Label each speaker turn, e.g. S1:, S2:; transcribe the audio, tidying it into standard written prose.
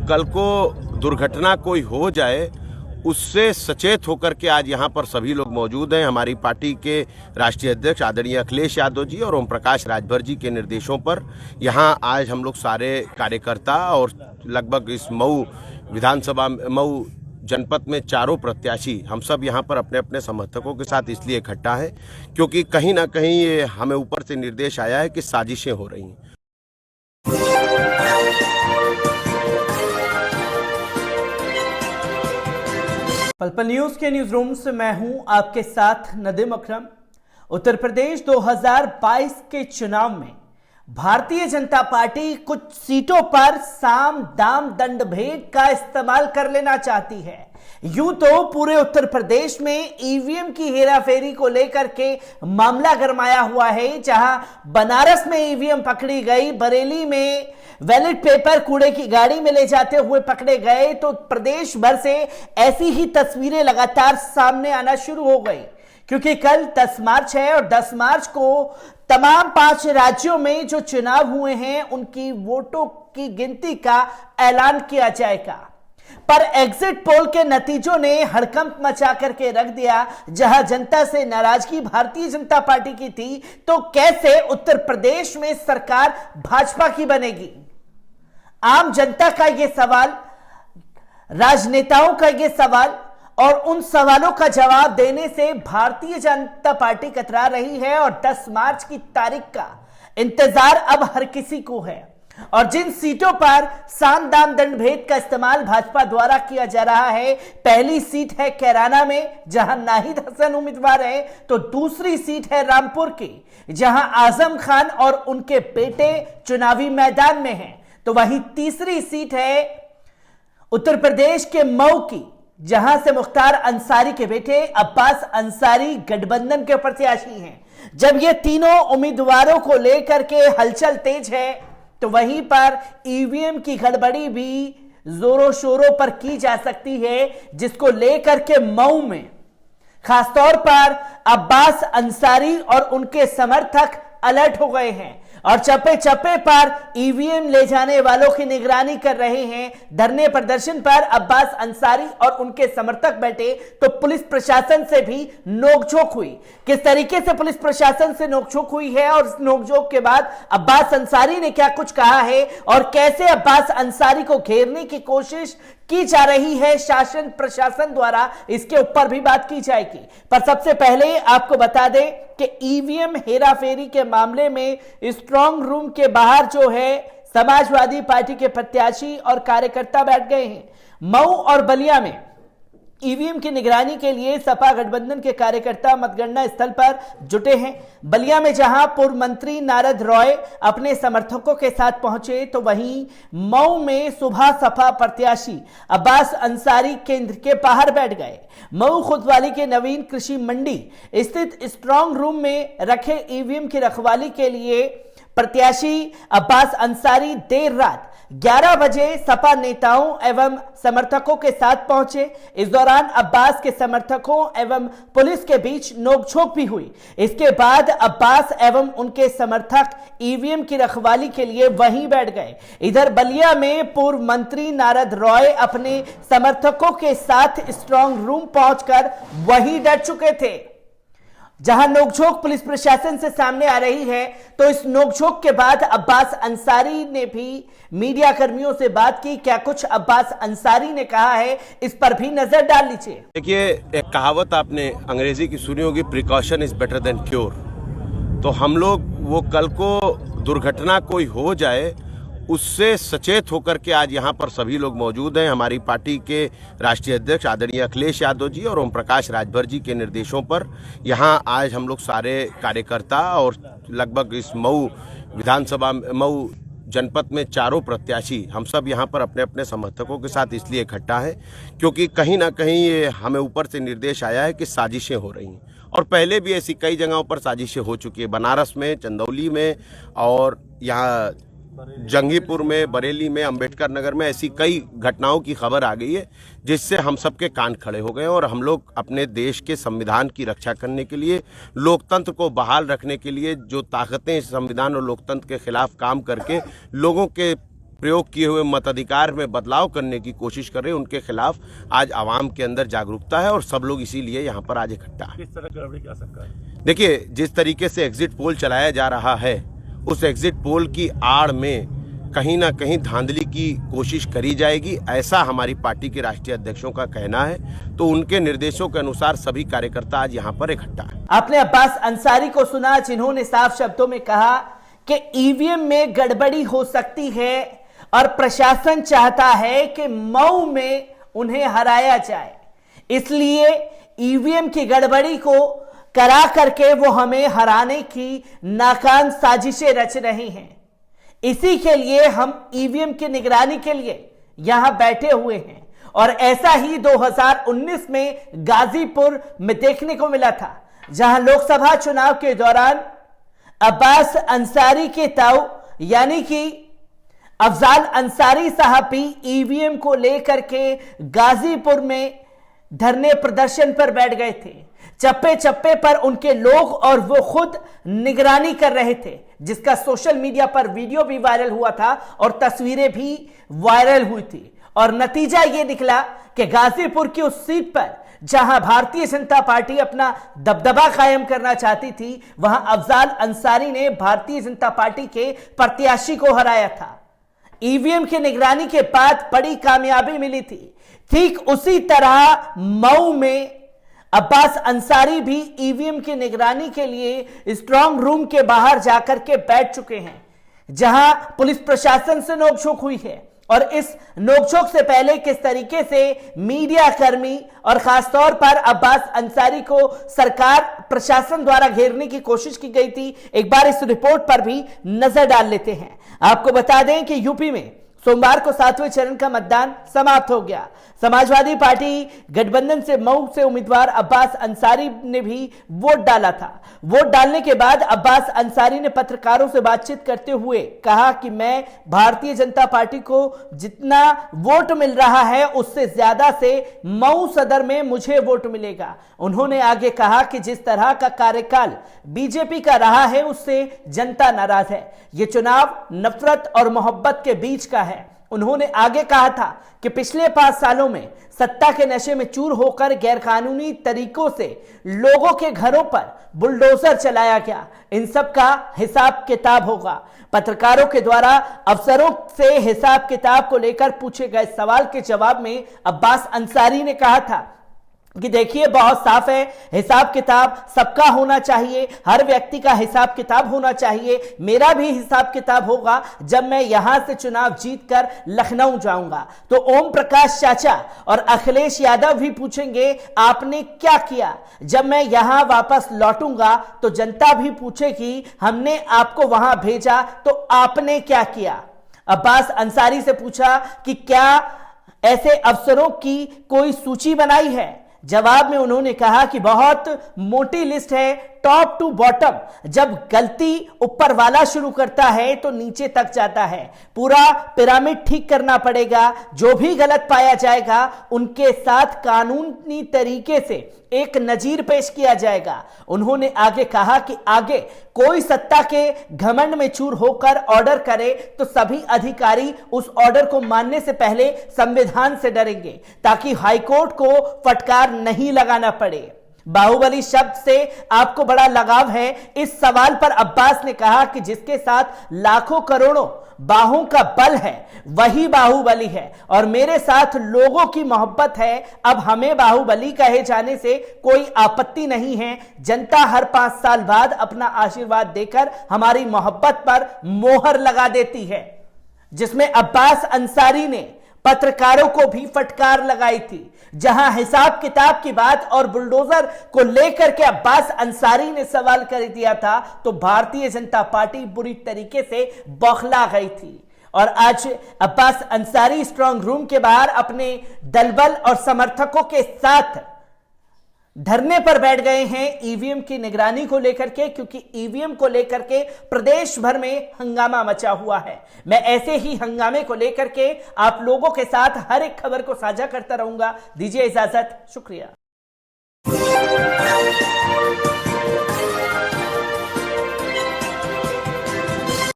S1: कल को दुर्घटना कोई हो जाए उससे सचेत होकर के आज यहाँ पर सभी लोग मौजूद हैं। हमारी पार्टी के राष्ट्रीय अध्यक्ष आदरणीय अखिलेश यादव जी और ओम प्रकाश राजभर जी के निर्देशों पर यहाँ आज हम लोग सारे कार्यकर्ता और लगभग इस मऊ विधानसभा मऊ जनपद में चारों प्रत्याशी हम सब यहाँ पर अपने अपने समर्थकों के साथ इसलिए इकट्ठा है क्योंकि कहीं ना कहीं ये हमें ऊपर से निर्देश आया है कि साजिशें हो रही हैं।
S2: पल पल न्यूज के न्यूज रूम से मैं हूं आपके साथ नदीम अकरम। उत्तर प्रदेश 2022 के चुनाव में भारतीय जनता पार्टी कुछ सीटों पर साम दाम दंड भेद का इस्तेमाल कर लेना चाहती है। यूं तो पूरे उत्तर प्रदेश में ईवीएम की हेराफेरी को लेकर के मामला गरमाया हुआ है, जहां बनारस में ईवीएम पकड़ी गई, बरेली में बैलेट पेपर कूड़े की गाड़ी में ले जाते हुए पकड़े गए, तो प्रदेश भर से ऐसी ही तस्वीरें लगातार सामने आना शुरू हो गई। क्योंकि कल 10 मार्च है और 10 मार्च को तमाम 5 राज्यों में जो चुनाव हुए हैं उनकी वोटों की गिनती का ऐलान किया जाएगा। पर एग्जिट पोल के नतीजों ने हड़कंप मचा करके रख दिया। जहां जनता से नाराजगी भारतीय जनता पार्टी की थी, तो कैसे उत्तर प्रदेश में सरकार भाजपा की बनेगी? आम जनता का यह सवाल, राजनेताओं का यह सवाल और उन सवालों का जवाब देने से भारतीय जनता पार्टी कतरा रही है और 10 मार्च की तारीख का इंतजार अब हर किसी को है। और जिन सीटों पर साम दाम दंड भेद का इस्तेमाल भाजपा द्वारा किया जा रहा है, पहली सीट है कैराना में जहां नाहिद हसन उम्मीदवार है, तो दूसरी सीट है रामपुर की जहां आजम खान और उनके बेटे चुनावी मैदान में हैं। तो वहीं तीसरी सीट है उत्तर प्रदेश के मऊ की, जहां से मुख्तार अंसारी के बेटे अब्बास अंसारी गठबंधन के प्रत्याशी हैं। जब ये तीनों उम्मीदवारों को लेकर के हलचल तेज है, तो वहीं पर ईवीएम की गड़बड़ी भी जोरों शोरों पर की जा सकती है, जिसको लेकर के मऊ में खासतौर पर अब्बास अंसारी और उनके समर्थक अलर्ट हो गए हैं और चप्पे चप्पे पर ईवीएम ले जाने वालों की निगरानी कर रहे हैं। धरने प्रदर्शन पर अब्बास अंसारी और उनके समर्थक बैठे, तो पुलिस प्रशासन से भी नोकझोंक हुई। किस तरीके से पुलिस प्रशासन से नोकझोंक हुई है और इस नोकझोंक के बाद अब्बास अंसारी ने क्या कुछ कहा है और कैसे अब्बास अंसारी को घेरने की कोशिश की जा रही है शासन प्रशासन द्वारा, इसके ऊपर भी बात की जाएगी। पर सबसे पहले आपको बता दें कि ईवीएम हेराफेरी के मामले में स्ट्रांग रूम के बाहर जो है समाजवादी पार्टी के प्रत्याशी और कार्यकर्ता बैठ गए हैं। मऊ और बलिया में ईवीएम की निगरानी के लिए सपा गठबंधन के कार्यकर्ता मतगणना स्थल पर जुटे हैं। बलिया में जहां पूर्व मंत्री नारद रॉय अपने समर्थकों के साथ पहुंचे, तो वहीं मऊ में सुबह सपा प्रत्याशी अब्बास अंसारी केंद्र के बाहर बैठ गए। मऊ खुदवाली के नवीन कृषि मंडी स्थित स्ट्रांग रूम में रखे ईवीएम की रखवाली के लिए प्रत्याशी अब्बास अंसारी देर रात 11 बजे सपा नेताओं एवं समर्थकों के साथ पहुंचे। इस दौरान अब्बास के समर्थकों एवं पुलिस के बीच नोकझोंक भी हुई। इसके बाद अब्बास एवं उनके समर्थक ईवीएम की रखवाली के लिए वहीं बैठ गए। इधर बलिया में पूर्व मंत्री नारद रॉय अपने समर्थकों के साथ स्ट्रांग रूम पहुंचकर वहीं डट चुके थे। जहां नोकझोंक पुलिस प्रशासन से सामने आ रही है, तो इस नोकझोंक के बाद अब्बास अंसारी ने भी मीडिया कर्मियों से बात की। क्या कुछ अब्बास अंसारी ने कहा है, इस पर भी नजर डाल लीजिए।
S1: देखिए, एक कहावत आपने अंग्रेजी की सुनी होगी, precaution is better than cure. तो हम लोग वो कल को दुर्घटना कोई हो जाए उससे सचेत होकर के आज यहाँ पर सभी लोग मौजूद हैं। हमारी पार्टी के राष्ट्रीय अध्यक्ष आदरणीय अखिलेश यादव जी और ओम प्रकाश राजभर जी के निर्देशों पर यहाँ आज हम लोग सारे कार्यकर्ता और लगभग इस मऊ विधानसभा मऊ जनपद में चारों प्रत्याशी हम सब यहाँ पर अपने अपने समर्थकों के साथ इसलिए इकट्ठा है क्योंकि कहीं ना कहीं ये हमें ऊपर से निर्देश आया है कि साजिशें हो रही हैं और पहले भी ऐसी कई जगहों पर साजिशें हो चुकी है। बनारस में, चंदौली में और यहाँ जंगीपुर में, बरेली में, अंबेडकर नगर में ऐसी कई घटनाओं की खबर आ गई है जिससे हम सबके कान खड़े हो गए और हम लोग अपने देश के संविधान की रक्षा करने के लिए, लोकतंत्र को बहाल रखने के लिए जो ताकतें संविधान और लोकतंत्र के खिलाफ काम करके लोगों के प्रयोग किए हुए मताधिकार में बदलाव करने की कोशिश कर रहे हैं, उनके खिलाफ आज आवाम के अंदर जागरूकता है और सब लोग इसीलिए यहाँ पर आज इकट्ठा है।
S3: किस तरह की गड़बड़ी की आशंका है?
S1: देखिए, जिस तरीके से एग्जिट पोल चलाया जा रहा है, उस एग्जिट पोल की आड़ में कहीं ना कहीं धांधली की कोशिश करी जाएगी, ऐसा हमारी पार्टी के राष्ट्रीय अध्यक्षों का कहना है। तो उनके निर्देशों के अनुसार सभी कार्यकर्ता आज यहाँ पर इकट्ठा है।
S2: आपने अब्बास अंसारी को सुना, जिन्होंने साफ शब्दों में कहा कि ईवीएम में गड़बड़ी हो सकती है और प्रशासन चाहता है कि मऊ में उन्हें हराया जाए, इसलिए ईवीएम की गड़बड़ी को करा करके वो हमें हराने की नाकाम साजिशें रच रहे हैं। इसी के लिए हम ईवीएम की निगरानी के लिए यहां बैठे हुए हैं। और ऐसा ही 2019 में गाजीपुर में देखने को मिला था, जहां लोकसभा चुनाव के दौरान अब्बास अंसारी के ताऊ यानी कि अफजाल अंसारी साहब भी ईवीएम को लेकर के गाजीपुर में धरने प्रदर्शन पर बैठ गए थे। चप्पे चप्पे पर उनके लोग और वो खुद निगरानी कर रहे थे, जिसका सोशल मीडिया पर वीडियो भी वायरल हुआ था और तस्वीरें भी वायरल हुई थी। और नतीजा ये निकला कि गाजीपुर की उस सीट पर जहां भारतीय जनता पार्टी अपना दबदबा कायम करना चाहती थी, वहां अफजाल अंसारी ने भारतीय जनता पार्टी के प्रत्याशी को हराया था। ईवीएम की निगरानी के बाद बड़ी कामयाबी मिली थी। ठीक उसी तरह मऊ में अब्बास अंसारी भी ईवीएम की निगरानी के लिए स्ट्रांग रूम के बाहर जाकर के बैठ चुके हैं, जहां पुलिस प्रशासन से नोकझोंक हुई है। और इस नोकझोंक से पहले किस तरीके से मीडिया कर्मी और खासतौर पर अब्बास अंसारी को सरकार प्रशासन द्वारा घेरने की कोशिश की गई थी, एक बार इस रिपोर्ट पर भी नजर डाल लेते हैं। आपको बता दें कि यूपी में सोमवार को 7वें चरण का मतदान समाप्त हो गया। समाजवादी पार्टी गठबंधन से मऊ से उम्मीदवार अब्बास अंसारी ने भी वोट डाला था। वोट डालने के बाद अब्बास अंसारी ने पत्रकारों से बातचीत करते हुए कहा कि मैं भारतीय जनता पार्टी को जितना वोट मिल रहा है उससे ज्यादा से मऊ सदर में मुझे वोट मिलेगा। उन्होंने आगे कहा कि जिस तरह का कार्यकाल बीजेपी का रहा है उससे जनता नाराज है। ये चुनाव नफरत और मोहब्बत के बीच का है। उन्होंने आगे कहा था कि पिछले 5 सालों में सत्ता के नशे में चूर होकर गैरकानूनी तरीकों से लोगों के घरों पर बुलडोजर चलाया गया। इन सब का हिसाब किताब होगा। पत्रकारों के द्वारा अफसरों से हिसाब किताब को लेकर पूछे गए सवाल के जवाब में अब्बास अंसारी ने कहा था कि देखिए, बहुत साफ है, हिसाब किताब सबका होना चाहिए, हर व्यक्ति का हिसाब किताब होना चाहिए। मेरा भी हिसाब किताब होगा जब मैं यहां से चुनाव जीतकर लखनऊ जाऊंगा तो ओम प्रकाश चाचा और अखिलेश यादव भी पूछेंगे आपने क्या किया। जब मैं यहां वापस लौटूंगा तो जनता भी पूछेगी हमने आपको वहां भेजा तो आपने क्या किया। अब्बास अंसारी से पूछा कि क्या ऐसे अफसरों की कोई सूची बनाई है। जवाब में उन्होंने कहा कि बहुत मोटी लिस्ट है, टॉप टू बॉटम। जब गलती ऊपर वाला शुरू करता है तो नीचे तक जाता है। पूरा पिरामिड ठीक करना पड़ेगा। जो भी गलत पाया जाएगा उनके साथ कानूनी तरीके से एक नजीर पेश किया जाएगा। उन्होंने आगे कहा कि आगे कोई सत्ता के घमंड में चूर होकर ऑर्डर करे तो सभी अधिकारी उस ऑर्डर को मानने से पहले संविधान से डरेंगे, ताकि हाईकोर्ट को फटकार नहीं लगाना पड़े। बाहुबली शब्द से आपको बड़ा लगाव है। इस सवाल पर अब्बास ने कहा कि जिसके साथ लाखों करोड़ों बाहों का बल है वही बाहुबली है और मेरे साथ लोगों की मोहब्बत है। अब हमें बाहुबली कहे जाने से कोई आपत्ति नहीं है। जनता हर 5 साल बाद अपना आशीर्वाद देकर हमारी मोहब्बत पर मोहर लगा देती है, जिसमें अब्बास अंसारी ने पत्रकारों को भी फटकार लगाई थी। जहां हिसाब किताब की बात और बुलडोजर को लेकर के अब्बास अंसारी ने सवाल कर दिया था तो भारतीय जनता पार्टी बुरी तरीके से बौखला गई थी। और आज अब्बास अंसारी स्ट्रांग रूम के बाहर अपने दलबल और समर्थकों के साथ धरने पर बैठ गए हैं ईवीएम की निगरानी को लेकर के, क्योंकि ईवीएम को लेकर के प्रदेश भर में हंगामा मचा हुआ है। मैं ऐसे ही हंगामे को लेकर के आप लोगों के साथ हर एक खबर को साझा करता रहूंगा। दीजिए इजाजत, शुक्रिया।